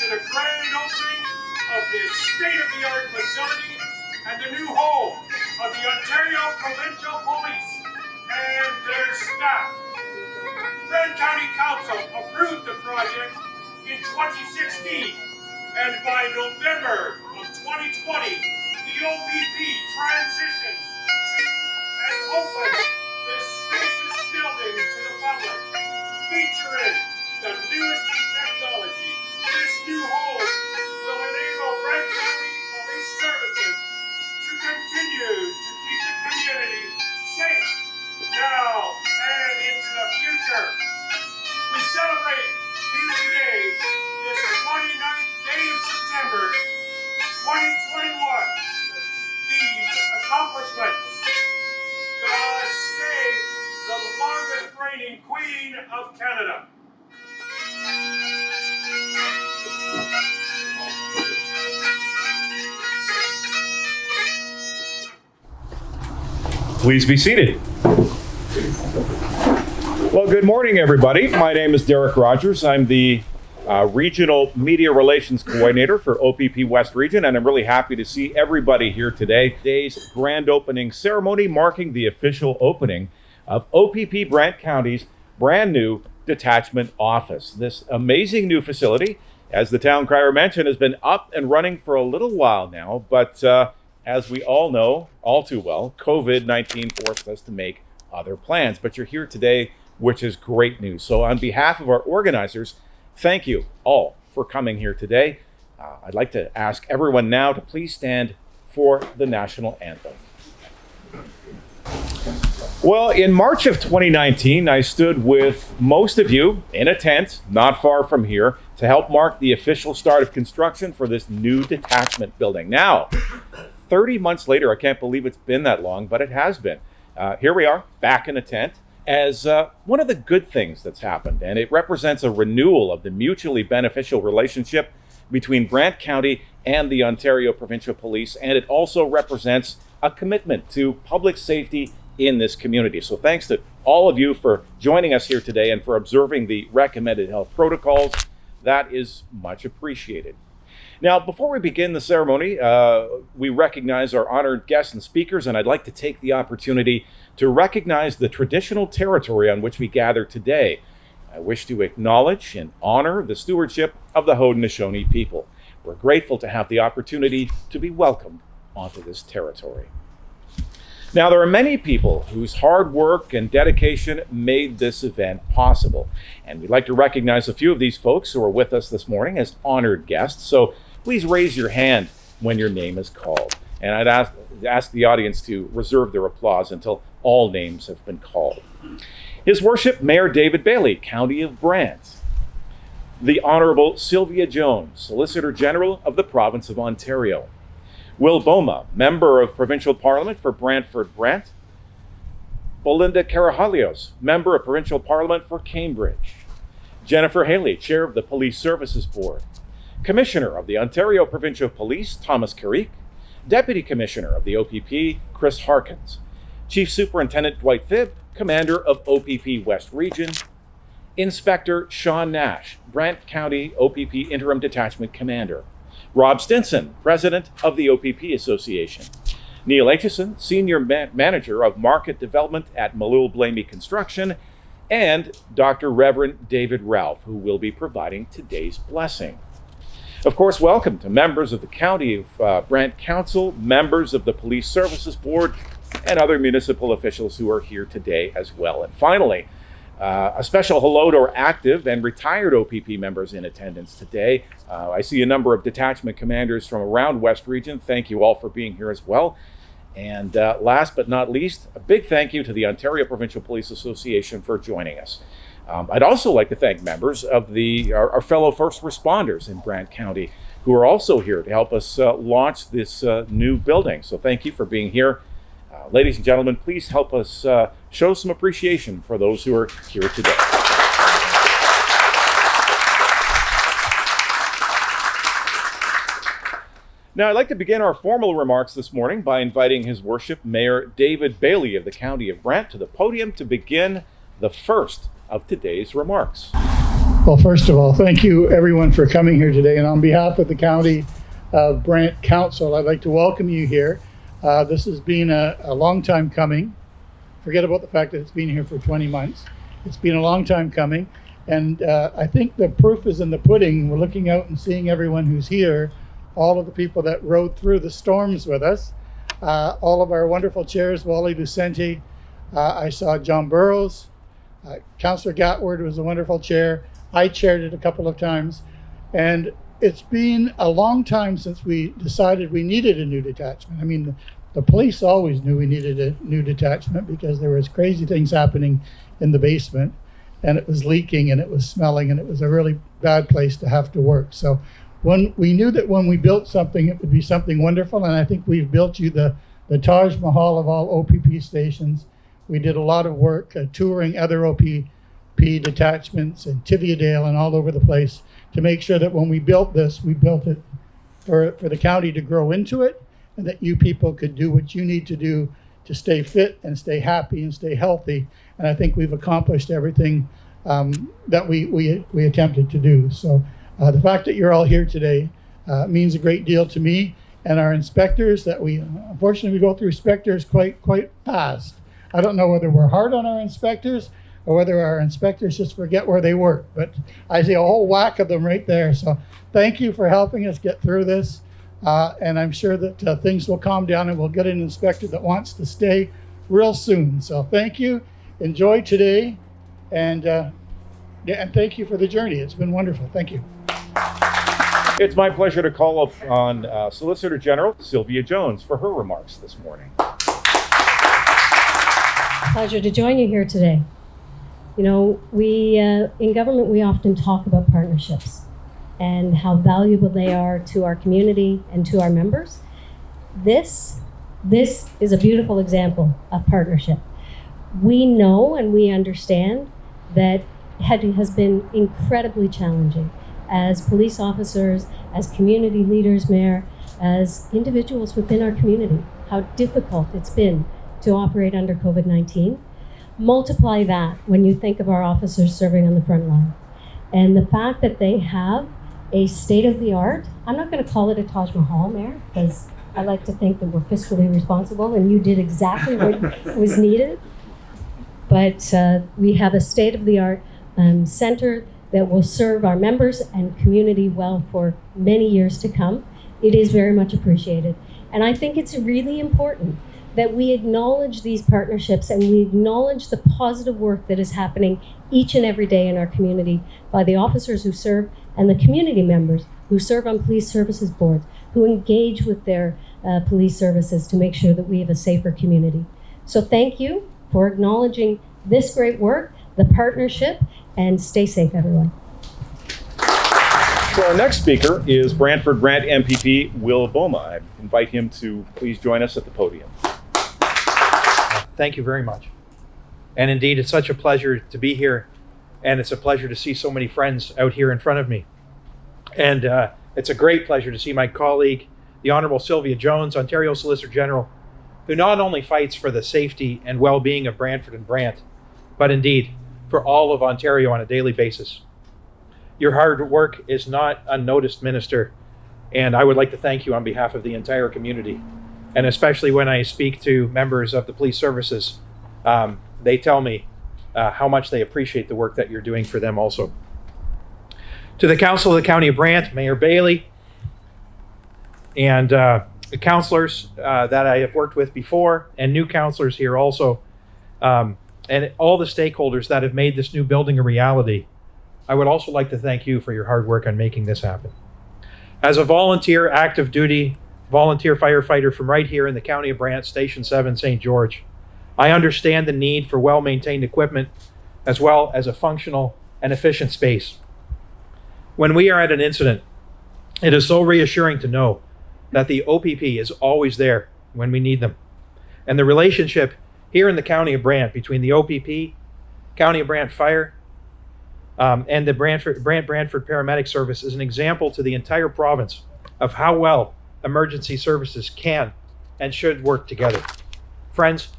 the grand opening of this state-of-the-art facility and the new home of the Ontario Provincial Police and their staff. Brant County Council approved the project in 2016, and by November of 2020, the OPP transitioned and opened this spacious building to the public, featuring the newest in technology. This new home will enable Brant County Police Services to continue to keep the community safe now and into the future. We celebrate here today, this 29th day of September, 2021, these accomplishments. God save the longest reigning Queen of Canada. Please be seated. Well, good morning, everybody. My name is Derek Rogers. I'm the Regional Media Relations Coordinator for OPP West Region, and I'm really happy to see everybody here today. Today's grand opening ceremony marking the official opening of OPP Brant County's brand new detachment office. This amazing new facility, as the town crier mentioned, has been up and running for a little while now, but as we all know all too well, COVID-19 forced us to make other plans. But you're here today, which is great news. So on behalf of our organizers, thank you all for coming here today. I'd like to ask everyone now to please stand for the National Anthem. Well, in March of 2019, I stood with most of you in a tent not far from here to help mark the official start of construction for this new detachment building. Now, 30 months later, I can't believe it's been that long, but it has been. Here we are, back in a tent, as one of the good things that's happened, and it represents a renewal of the mutually beneficial relationship between Brant County and the Ontario Provincial Police, and it also represents a commitment to public safety in this community. So thanks to all of you for joining us here today and for observing the recommended health protocols. That is much appreciated. Now, before we begin the ceremony, we recognize our honored guests and speakers, and I'd like to take the opportunity to recognize the traditional territory on which we gather today. I wish to acknowledge and honor the stewardship of the Haudenosaunee people. We're grateful to have the opportunity to be welcomed onto this territory. Now, there are many people whose hard work and dedication made this event possible, and we'd like to recognize a few of these folks who are with us this morning as honored guests. So please raise your hand when your name is called. And I'd ask the audience to reserve their applause until all names have been called. His Worship Mayor David Bailey, County of Brant. The Honorable Sylvia Jones, Solicitor General of the Province of Ontario. Will Boma, Member of Provincial Parliament for Brantford-Brant. Belinda Carahalios, Member of Provincial Parliament for Cambridge. Jennifer Haley, Chair of the Police Services Board. Commissioner of the Ontario Provincial Police, Thomas Karik. Deputy Commissioner of the OPP, Chris Harkins. Chief Superintendent Dwight Thibb, Commander of OPP West Region. Inspector Sean Nash, Brant County OPP Interim Detachment Commander. Rob Stinson, President of the OPP Association. Neil Aitchison, Senior Manager of Market Development at Malul Blamey Construction. And Dr. Reverend David Ralph, who will be providing today's blessing. Of course, welcome to members of the County of Brant Council, members of the Police Services Board, and other municipal officials who are here today as well. And finally, a special hello to our active and retired OPP members in attendance today. I see a number of detachment commanders from around West Region. Thank you all for being here as well. And last but not least, a big thank you to the Ontario Provincial Police Association for joining us. I'd also like to thank members of our fellow first responders in Brant County who are also here to help us launch this new building. So thank you for being here. Ladies and gentlemen, please help us show some appreciation for those who are here today. Now, I'd like to begin our formal remarks this morning by inviting His Worship Mayor David Bailey of the County of Brant to the podium to begin the first of today's remarks. Well, first of all, thank you everyone for coming here today. And on behalf of the County of Brant Council, I'd like to welcome you here. This has been a long time coming. Forget about the fact that it's been here for 20 months. It's been a long time coming. And I think the proof is in the pudding. We're looking out and seeing everyone who's here, all of the people that rode through the storms with us, all of our wonderful chairs, Wally Lucente. I saw John Burrows. Councillor Gatward was a wonderful chair. I chaired it a couple of times. And it's been a long time since we decided we needed a new detachment. I mean, the police always knew we needed a new detachment because there was crazy things happening in the basement, and it was leaking and it was smelling, and it was a really bad place to have to work. So when we knew that when we built something, it would be something wonderful. And I think we've built you the Taj Mahal of all OPP stations. We did a lot of work touring other OPP detachments in Tiviadale and all over the place to make sure that when we built this, we built it for the county to grow into it, and that you people could do what you need to do to stay fit and stay happy and stay healthy. And I think we've accomplished everything that we attempted to do. So the fact that you're all here today means a great deal to me and our inspectors. That unfortunately we go through inspectors quite fast. I don't know whether we're hard on our inspectors or whether our inspectors just forget where they work, but I see a whole whack of them right there. So thank you for helping us get through this. And I'm sure that things will calm down and we'll get an inspector that wants to stay real soon. So thank you. Enjoy today. And thank you for the journey. It's been wonderful. Thank you. It's my pleasure to call up on Solicitor General Sylvia Jones for her remarks this morning. Pleasure to join you here today. You know, we in government, we often talk about partnerships and how valuable they are to our community and to our members. This is a beautiful example of partnership. We know and we understand that it has been incredibly challenging as police officers, as community leaders, Mayor, as individuals within our community, how difficult it's been to operate under COVID-19. Multiply that when you think of our officers serving on the front line. And the fact that they have a state-of-the-art, I'm not going to call it a Taj Mahal, Mayor, because I like to think that we're fiscally responsible and you did exactly what was needed. But we have a state-of-the-art center that will serve our members and community well for many years to come. It is very much appreciated. And I think it's really important that we acknowledge these partnerships and we acknowledge the positive work that is happening each and every day in our community by the officers who serve and the community members who serve on police services boards, who engage with their police services to make sure that we have a safer community. So thank you for acknowledging this great work, the partnership, and stay safe, everyone. So our next speaker is Brantford Brant MPP Will Boma. I invite him to please join us at the podium. Thank you very much. And indeed, it's such a pleasure to be here, and it's a pleasure to see so many friends out here in front of me. And it's a great pleasure to see my colleague, the Honourable Sylvia Jones, Ontario Solicitor General, who not only fights for the safety and well-being of Brantford and Brant, but indeed for all of Ontario on a daily basis. Your hard work is not unnoticed, Minister, and I would like to thank you on behalf of the entire community. And especially when I speak to members of the police services, they tell me how much they appreciate the work that you're doing for them also. To the Council of the County of Brant, Mayor Bailey, and the councillors that I have worked with before, and new councillors here also, and all the stakeholders that have made this new building a reality, I would also like to thank you for your hard work on making this happen. As a volunteer, active duty, volunteer firefighter from right here in the County of Brant, Station 7, St. George, I understand the need for well-maintained equipment as well as a functional and efficient space. When we are at an incident, it is so reassuring to know that the OPP is always there when we need them. And the relationship here in the County of Brant between the OPP, County of Brant Fire, and the Brant Brantford Paramedic Service is an example to the entire province of how well emergency services can and should work together. Friends,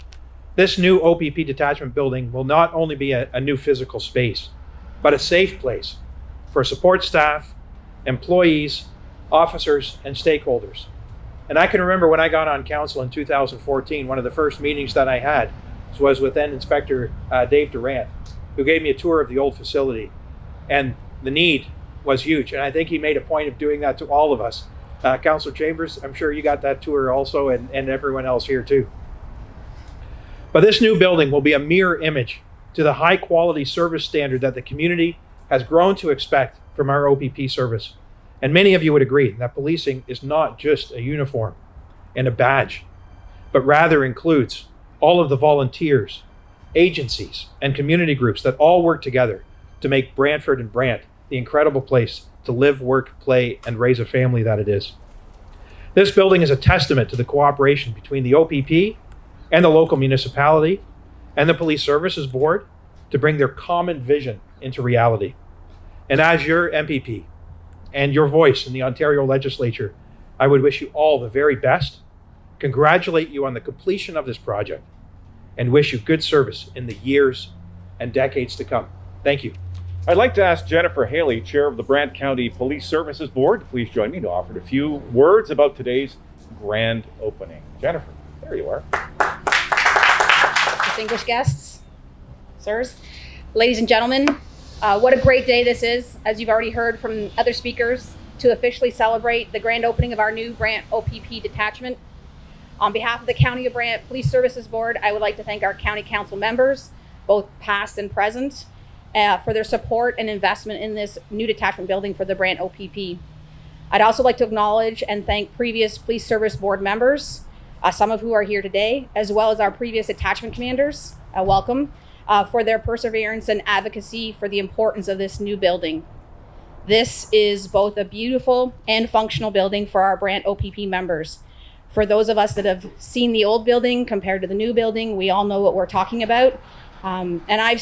this new OPP detachment building will not only be a new physical space, but a safe place for support staff, employees, officers, and stakeholders. And I can remember when I got on council in 2014, one of the first meetings that I had was with then Inspector Dave Durant, who gave me a tour of the old facility. And the need was huge. And I think he made a point of doing that to all of us. Councillor Chambers, I'm sure you got that tour also, and everyone else here too. But this new building will be a mirror image to the high quality service standard that the community has grown to expect from our OPP service. And many of you would agree that policing is not just a uniform and a badge, but rather includes all of the volunteers, agencies, and community groups that all work together to make Brantford and Brant the incredible place to live, work, play, and raise a family that it is. This building is a testament to the cooperation between the OPP and the local municipality and the Police Services Board to bring their common vision into reality. And as your MPP and your voice in the Ontario Legislature, I would wish you all the very best, congratulate you on the completion of this project, and wish you good service in the years and decades to come. Thank you. I'd like to ask Jennifer Haley, Chair of the Brant County Police Services Board, to please join me to offer a few words about today's grand opening. Jennifer, there you are. Distinguished guests, sirs, ladies and gentlemen, what a great day this is, as you've already heard from other speakers, to officially celebrate the grand opening of our new Brant OPP detachment. On behalf of the County of Brant Police Services Board, I would like to thank our County Council members, both past and present, for their support and investment in this new detachment building for the Brant OPP. I'd also like to acknowledge and thank previous Police Service Board members, some of who are here today, as well as our previous attachment commanders, welcome, for their perseverance and advocacy for the importance of this new building. This is both a beautiful and functional building for our Brant OPP members. For those of us that have seen the old building compared to the new building, we all know what we're talking about. And I've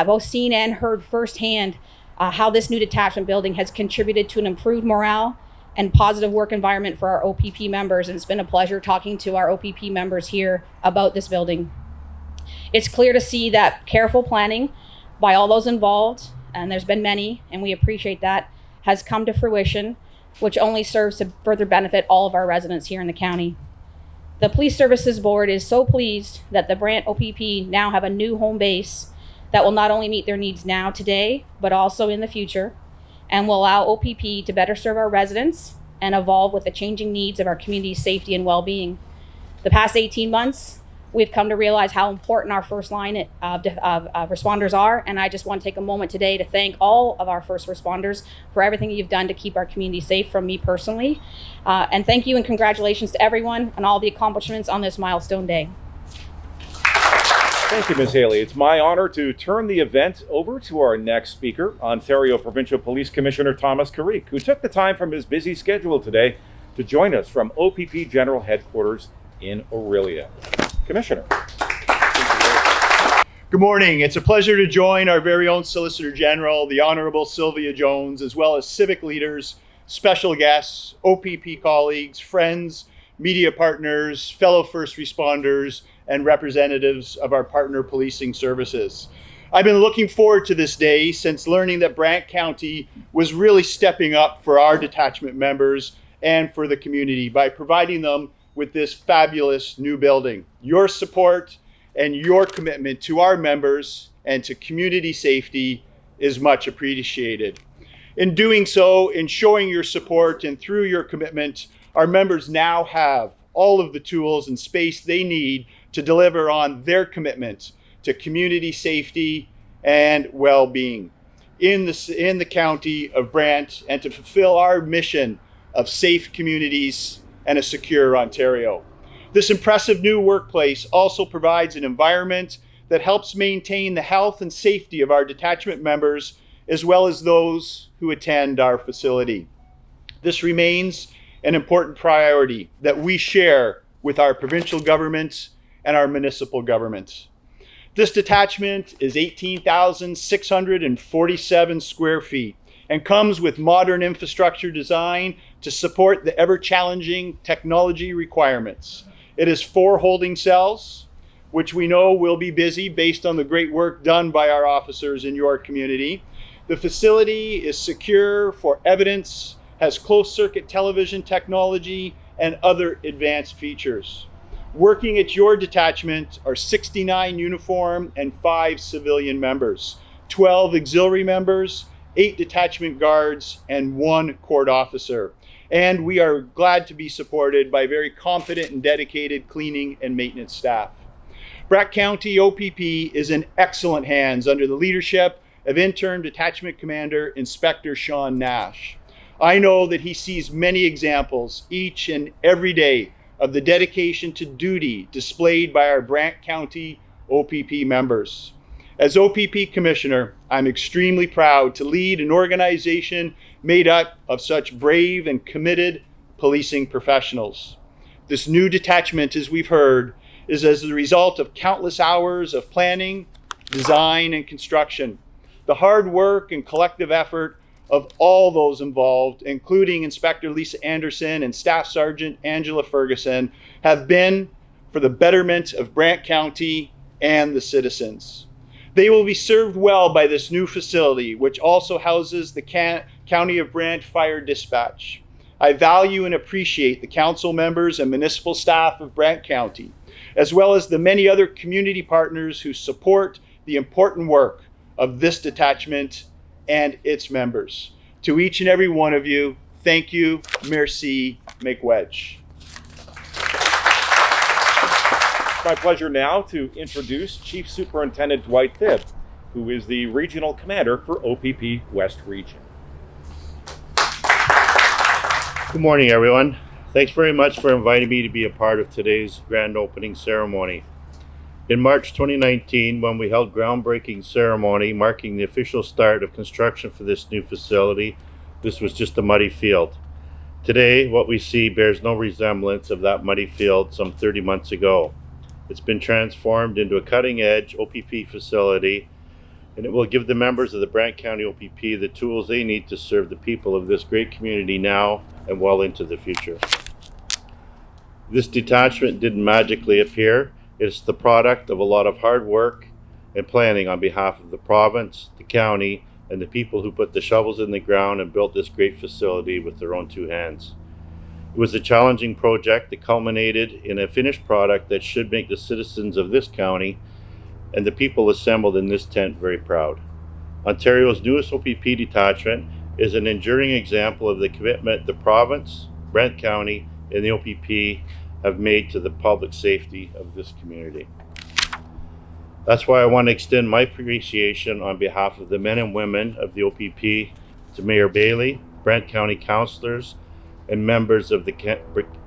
both seen and heard firsthand how this new detachment building has contributed to an improved morale and positive work environment for our OPP members. And it's been a pleasure talking to our OPP members here about this building. It's clear to see that careful planning by all those involved, and there's been many, and we appreciate that, has come to fruition, which only serves to further benefit all of our residents here in the county. The Police Services Board is so pleased that the Brant OPP now have a new home base that will not only meet their needs now today, but also in the future, and will allow OPP to better serve our residents and evolve with the changing needs of our community's safety and well-being. The past 18 months, we've come to realize how important our first line of responders are, and I just want to take a moment today to thank all of our first responders for everything you've done to keep our community safe, from me personally. And thank you and congratulations to everyone on all the accomplishments on this milestone day. Thank you, Ms. Haley. It's my honor to turn the event over to our next speaker, Ontario Provincial Police Commissioner Thomas Karik, who took the time from his busy schedule today to join us from OPP General Headquarters in Orillia. Commissioner. Good morning. It's a pleasure to join our very own Solicitor General, the Honorable Sylvia Jones, as well as civic leaders, special guests, OPP colleagues, friends, media partners, fellow first responders, and representatives of our partner policing services. I've been looking forward to this day since learning that Brant County was really stepping up for our detachment members and for the community by providing them with this fabulous new building. Your support and your commitment to our members and to community safety is much appreciated. In doing so, in showing your support and through your commitment, our members now have all of the tools and space they need to deliver on their commitment to community safety and well-being in the county of Brant, and to fulfill our mission of safe communities and a secure Ontario. This impressive new workplace also provides an environment that helps maintain the health and safety of our detachment members, as well as those who attend our facility. This remains an important priority that we share with our provincial government and our municipal government. This detachment is 18,647 square feet and comes with modern infrastructure design to support the ever-challenging technology requirements. It has 4 holding cells, which we know will be busy based on the great work done by our officers in your community. The facility is secure for evidence, has closed-circuit television technology, and other advanced features. Working at your detachment are 69 uniform and 5 civilian members, 12 auxiliary members, 8 detachment guards, and 1 court officer. And we are glad to be supported by very competent and dedicated cleaning and maintenance staff. Brant County OPP is in excellent hands under the leadership of Interim Detachment Commander Inspector Sean Nash. I know that he sees many examples each and every day of the dedication to duty displayed by our Brant County OPP members. As OPP Commissioner, I'm extremely proud to lead an organization made up of such brave and committed policing professionals. This new detachment, as we've heard, is as a result of countless hours of planning, design, and construction. The hard work and collective effort of all those involved, including Inspector Lisa Anderson and Staff Sergeant Angela Ferguson, have been for the betterment of Brant County and the citizens. They will be served well by this new facility, which also houses the County of Brant Fire Dispatch. I value and appreciate the council members and municipal staff of Brant County, as well as the many other community partners who support the important work of this detachment and its members. To each and every one of you, thank you, merci, make wedge. It's my pleasure now to introduce Chief Superintendent Dwight Thibb, who is the Regional Commander for OPP West Region. Good morning, everyone. Thanks very much for inviting me to be a part of today's grand opening ceremony. In March 2019, when we held groundbreaking ceremony marking the official start of construction for this new facility, this was just a muddy field. Today, what we see bears no resemblance of that muddy field some 30 months ago. It's been transformed into a cutting-edge OPP facility, and it will give the members of the Brant County OPP the tools they need to serve the people of this great community now and well into the future. This detachment didn't magically appear. It's the product of a lot of hard work and planning on behalf of the province, the county, and the people who put the shovels in the ground and built this great facility with their own 2 hands. It was a challenging project that culminated in a finished product that should make the citizens of this county and the people assembled in this tent very proud. Ontario's newest OPP detachment is an enduring example of the commitment the province, Brant County, and the OPP have made to the public safety of this community. That's why I want to extend my appreciation on behalf of the men and women of the OPP to Mayor Bailey, Brant County councillors, and members of the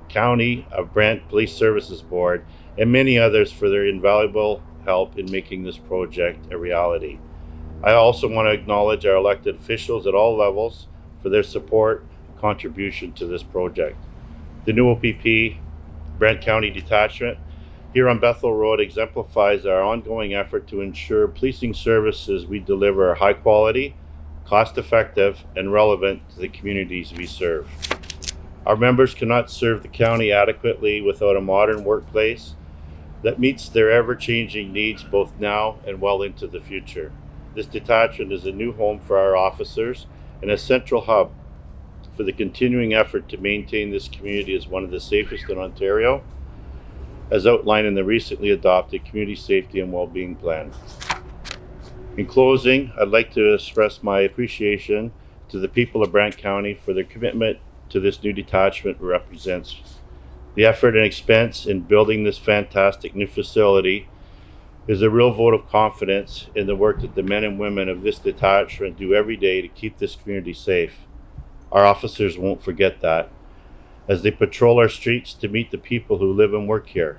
County of Brant Police Services Board, and many others for their invaluable help in making this project a reality. I also want to acknowledge our elected officials at all levels for their support and contribution to this project. The new OPP Brant County Detachment here on Bethel Road exemplifies our ongoing effort to ensure policing services we deliver are high quality, cost effective, and relevant to the communities we serve. Our members cannot serve the county adequately without a modern workplace that meets their ever-changing needs both now and well into the future. This detachment is a new home for our officers and a central hub for the continuing effort to maintain this community as one of the safest in Ontario, as outlined in the recently adopted Community Safety and Wellbeing Plan. In closing, I'd like to express my appreciation to the people of Brant County for their commitment to this new detachment represents. The effort and expense in building this fantastic new facility is a real vote of confidence in the work that the men and women of this detachment do every day to keep this community safe. Our officers won't forget that as they patrol our streets to meet the people who live and work here.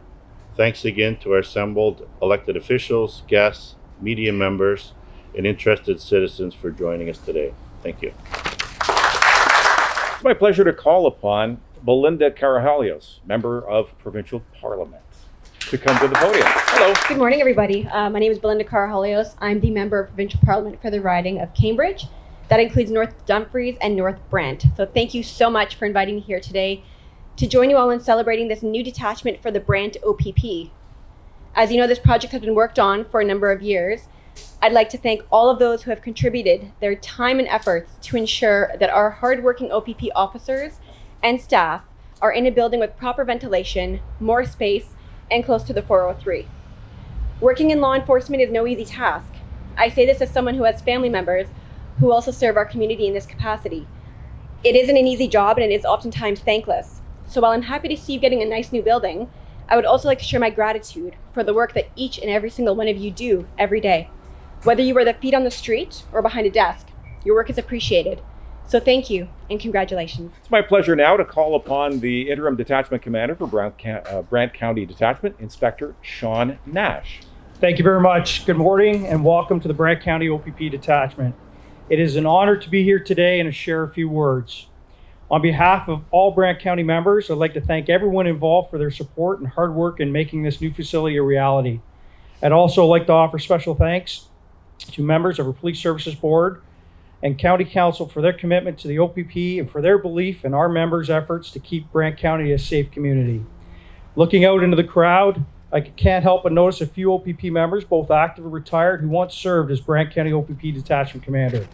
Thanks again to our assembled elected officials, guests, media members, and interested citizens for joining us today. Thank you. It's my pleasure to call upon Belinda Carajalios, member of Provincial Parliament, to come to the podium. Hello. Good morning, everybody. My name is Belinda Carajalios. I'm the member of Provincial Parliament for the riding of Cambridge. That includes North Dumfries and North Brant. So thank you so much for inviting me here today to join you all in celebrating this new detachment for the Brant OPP. As you know, this project has been worked on for a number of years, I'd like to thank all of those who have contributed their time and efforts to ensure that our hardworking OPP officers and staff are in a building with proper ventilation, more space, and close to the 403. Working in law enforcement is no easy task. I say this as someone who has family members who also serve our community in this capacity. It isn't an easy job, and it is oftentimes thankless. So while I'm happy to see you getting a nice new building, I would also like to share my gratitude for the work that each and every single one of you do every day. Whether you are the feet on the street or behind a desk, your work is appreciated. So thank you and congratulations. It's my pleasure now to call upon the Interim Detachment Commander for Brant County Detachment, Inspector Sean Nash. Thank you very much. Good morning and welcome to the Brant County OPP Detachment. It is an honor to be here today and to share a few words. On behalf of all Brant County members, I'd like to thank everyone involved for their support and hard work in making this new facility a reality. I'd also like to offer special thanks to members of our Police Services Board and County Council for their commitment to the OPP and for their belief in our members' efforts to keep Brant County a safe community. Looking out into the crowd, I can't help but notice a few OPP members, both active and retired, who once served as Brant County OPP Detachment Commander.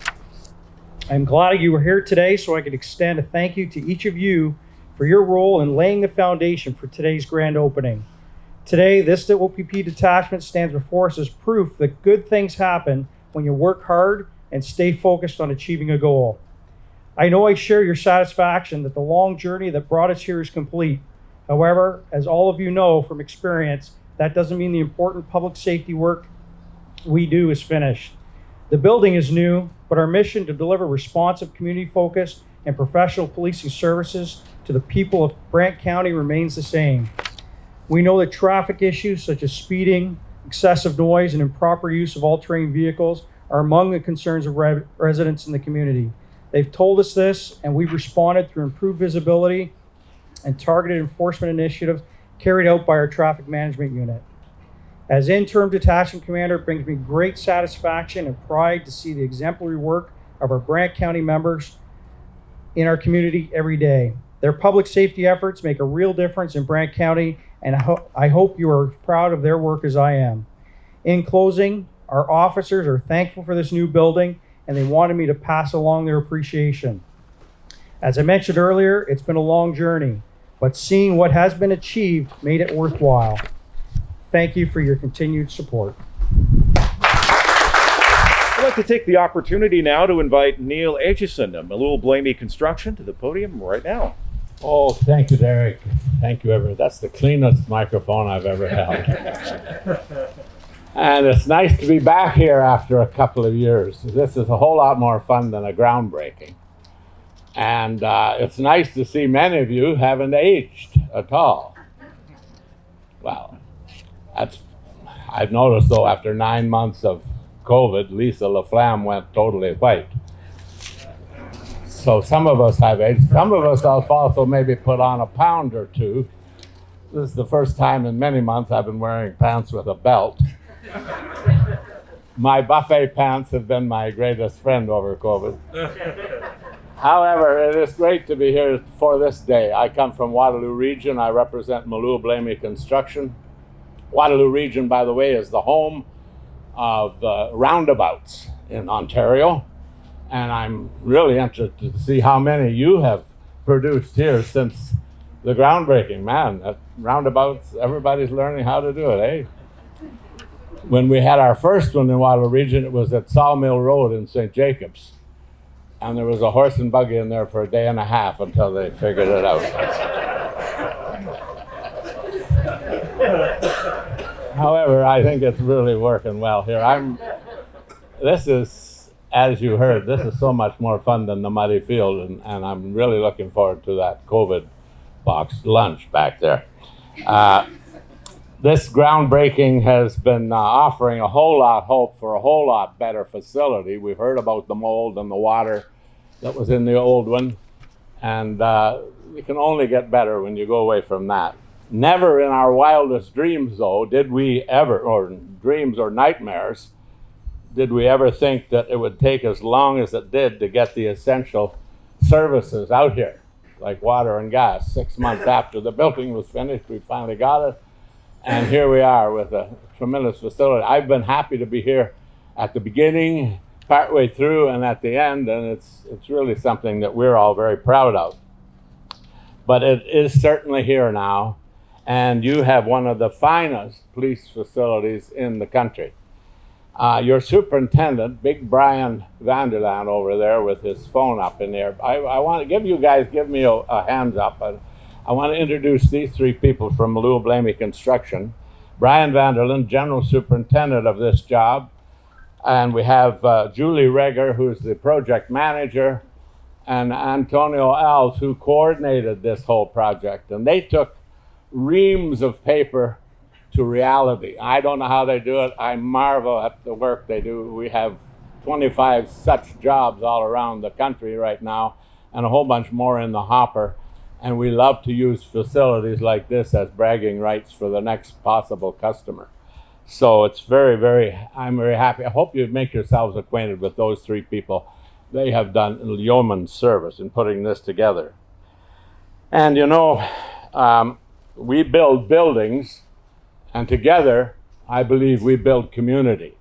I'm glad you are here today so I can extend a thank you to each of you for your role in laying the foundation for today's grand opening. Today, this OPP detachment stands before us as proof that good things happen when you work hard and stay focused on achieving a goal. I know I share your satisfaction that the long journey that brought us here is complete. However, as all of you know from experience, that doesn't mean the important public safety work we do is finished. The building is new, but our mission to deliver responsive, community-focused, and professional policing services to the people of Brant County remains the same. We know that traffic issues such as speeding, excessive noise, and improper use of all-terrain vehicles are among the concerns of residents in the community. They've told us this, and we've responded through improved visibility and targeted enforcement initiatives carried out by our traffic management unit. As interim detachment commander, it brings me great satisfaction and pride to see the exemplary work of our Brant County members in our community every day. Their public safety efforts make a real difference in Brant County, and I hope you are proud of their work as I am. In closing, our officers are thankful for this new building, and they wanted me to pass along their appreciation. As I mentioned earlier, it's been a long journey, but seeing what has been achieved made it worthwhile. Thank you for your continued support. I'd like to take the opportunity now to invite Neil Aitchison of Malul Blamey Construction to the podium right now. Oh, thank you, Derek. Thank you, everyone. That's the cleanest microphone I've ever held. And it's nice to be back here after a couple of years. This is a whole lot more fun than a groundbreaking. And it's nice to see many of you haven't aged at all. Well, I've noticed, though, after 9 months of COVID, Lisa LaFlamme went totally white. So some of us have aged. Some of us have also maybe put on a pound or two. This is the first time in many months I've been wearing pants with a belt. My buffet pants have been my greatest friend over COVID. However, it is great to be here for this day. I come from Waterloo Region. I represent Malul Blamey Construction. Waterloo Region, by the way, is the home of roundabouts in Ontario. And I'm really interested to see how many you have produced here since the groundbreaking. Man, roundabouts, everybody's learning how to do it, eh? When we had our first one in Waterloo Region, it was at Sawmill Road in St. Jacobs. And there was a horse and buggy in there for a day and a half until they figured it out. However, I think it's really working well here. This is, as you heard, this is so much more fun than the muddy field, and I'm really looking forward to that COVID box lunch back there. This groundbreaking has been offering a whole lot hope for a whole lot better facility. We've heard about the mold and the water that was in the old one, and it can only get better when you go away from that. Never in our wildest dreams, though, did we ever, or dreams or nightmares, did we ever think that it would take as long as it did to get the essential services out here, like water and gas. 6 months after the building was finished, we finally got it. And here we are with a tremendous facility. I've been happy to be here at the beginning, partway through, and at the end, and it's really something that we're all very proud of. But it is certainly here now, and you have one of the finest police facilities in the country. Your superintendent, Big Brian Vanderland over there with his phone up in there. I want to give me a hands up. I want to introduce these three people from Malou Blamey Construction. Brian Vanderland, General Superintendent of this job. And we have Julie Reger, who's the project manager, and Antonio Alves, who coordinated this whole project. And they took reams of paper to reality. I don't know how they do it. I marvel at the work they do. We have 25 such jobs all around the country right now, and a whole bunch more in the hopper. And we love to use facilities like this as bragging rights for the next possible customer. So it's I'm very happy. I hope you make yourselves acquainted with those three people. They have done yeoman service in putting this together. And we build buildings, and together, I believe we build community.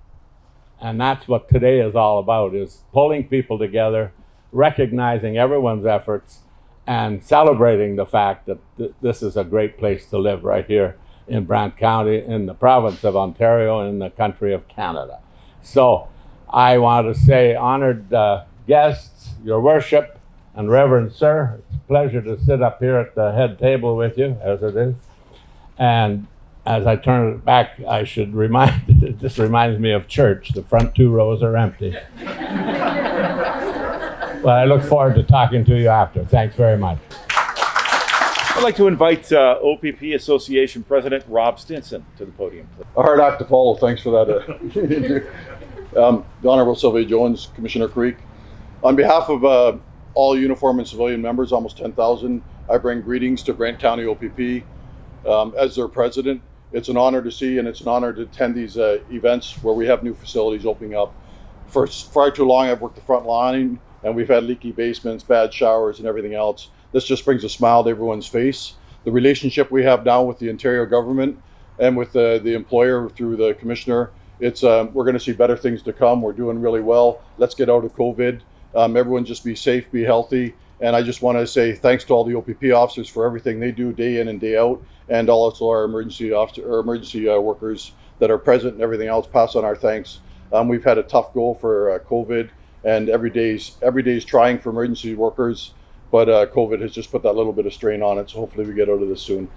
And that's what today is all about, is pulling people together, recognizing everyone's efforts, and celebrating the fact that this is a great place to live right here in Brant County, in the province of Ontario, in the country of Canada. So I want to say, honored guests, your worship, and Reverend Sir, it's a pleasure to sit up here at the head table with you, as it is. And as I turn it back, I should this reminds me of church. The front 2 rows are empty. But I look forward to talking to you after. Thanks very much. I'd like to invite OPP Association President Rob Stinson to the podium, please. A hard act to follow. Thanks for that. The Honorable Sylvia Jones, Commissioner Karik. On behalf of all uniform and civilian members, almost 10,000, I bring greetings to Brant County OPP. As their president, it's an honor to see, and it's an honor to attend these events where we have new facilities opening up. For far too long, I've worked the front line, and we've had leaky basements, bad showers, and everything else. This just brings a smile to everyone's face. The relationship we have now with the Ontario government and with the employer through the commissioner, we're going to see better things to come. We're doing really well. Let's get out of COVID. Everyone just be safe, be healthy. And I just want to say thanks to all the OPP officers for everything they do day in and day out, and also our emergency workers that are present and everything else. Pass on our thanks. We've had a tough go for COVID, and every day's trying for emergency workers, but COVID has just put that little bit of strain on it. So hopefully we get out of this soon.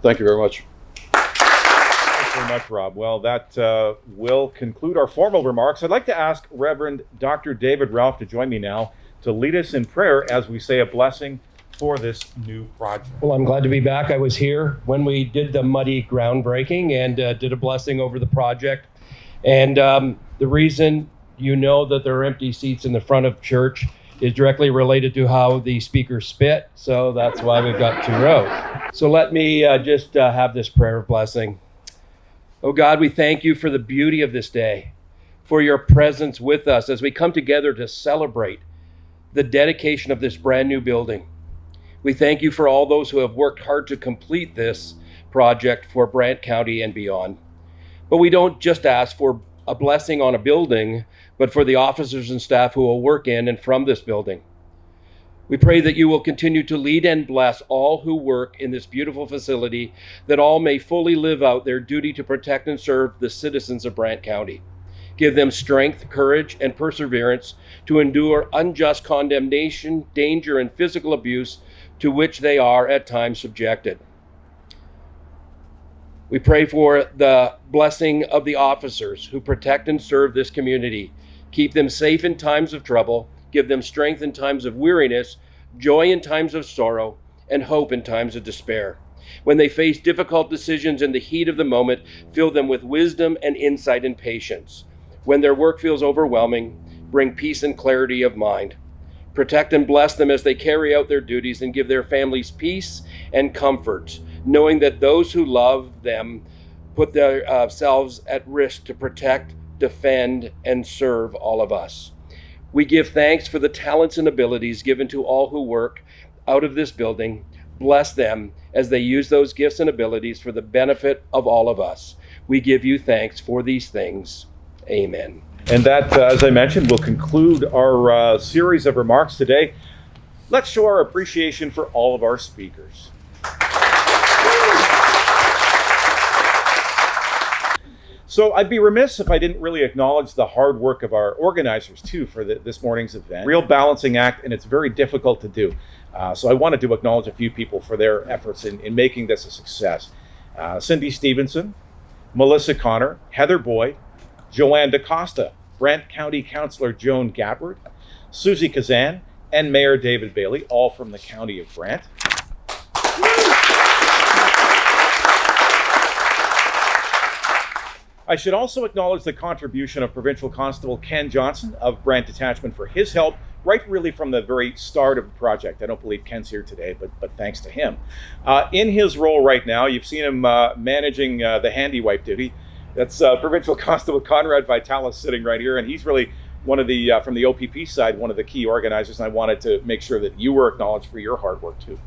Thank you very much. Thanks very much, Rob. Well, that will conclude our formal remarks. I'd like to ask Reverend Dr. David Ralph to join me now to lead us in prayer as we say a blessing for this new project. Well, I'm glad to be back. I was here when we did the muddy groundbreaking and did a blessing over the project. And the reason that there are empty seats in the front of church is directly related to how the speaker spit. So that's why we've got 2 rows. So let me just have this prayer of blessing. Oh God, we thank you for the beauty of this day, for your presence with us as we come together to celebrate the dedication of this brand new building. We thank you for all those who have worked hard to complete this project for Brant County and beyond. But we don't just ask for a blessing on a building, but for the officers and staff who will work in and from this building. We pray that you will continue to lead and bless all who work in this beautiful facility, that all may fully live out their duty to protect and serve the citizens of Brant County. Give them strength, courage, and perseverance to endure unjust condemnation, danger, and physical abuse to which they are at times subjected. We pray for the blessing of the officers who protect and serve this community. Keep them safe in times of trouble. Give them strength in times of weariness, joy in times of sorrow, and hope in times of despair. When they face difficult decisions in the heat of the moment, fill them with wisdom and insight and patience. When their work feels overwhelming, bring peace and clarity of mind. Protect and bless them as they carry out their duties, and give their families peace and comfort, knowing that those who love them put themselves at risk to protect, defend, and serve all of us. We give thanks for the talents and abilities given to all who work out of this building. Bless them as they use those gifts and abilities for the benefit of all of us. We give you thanks for these things. Amen. And that, as I mentioned, will conclude our series of remarks today. Let's show our appreciation for all of our speakers. So I'd be remiss if I didn't really acknowledge the hard work of our organizers too for this morning's event. Real balancing act, and it's very difficult to do. So I wanted to acknowledge a few people for their efforts in making this a success. Cindy Stevenson, Melissa Connor, Heather Boyd, Joanne DaCosta, Brant County Councillor Joan Gabbard, Susie Kazan, and Mayor David Bailey, all from the County of Brant. I should also acknowledge the contribution of Provincial Constable Ken Johnson of Brant Detachment for his help right really from the very start of the project. I don't believe Ken's here today, but thanks to him. In his role right now, you've seen him managing the handy wipe duty. That's Provincial Constable Conrad Vitalis sitting right here, and he's really one of the, from the OPP side, one of the key organizers, and I wanted to make sure that you were acknowledged for your hard work too.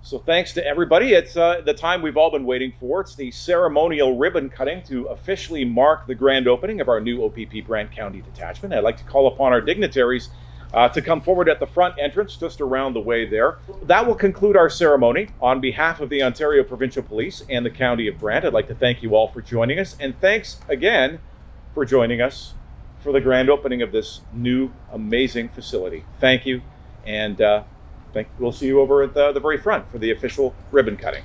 So thanks to everybody. It's the time we've all been waiting for. It's the ceremonial ribbon cutting to officially mark the grand opening of our new OPP Brant County Detachment. I'd like to call upon our dignitaries to come forward at the front entrance, just around the way there. That will conclude our ceremony. On behalf of the Ontario Provincial Police and the County of Brant, I'd like to thank you all for joining us, and thanks again for joining us for the grand opening of this new amazing facility. Thank you, and we'll see you over at the very front for the official ribbon cutting.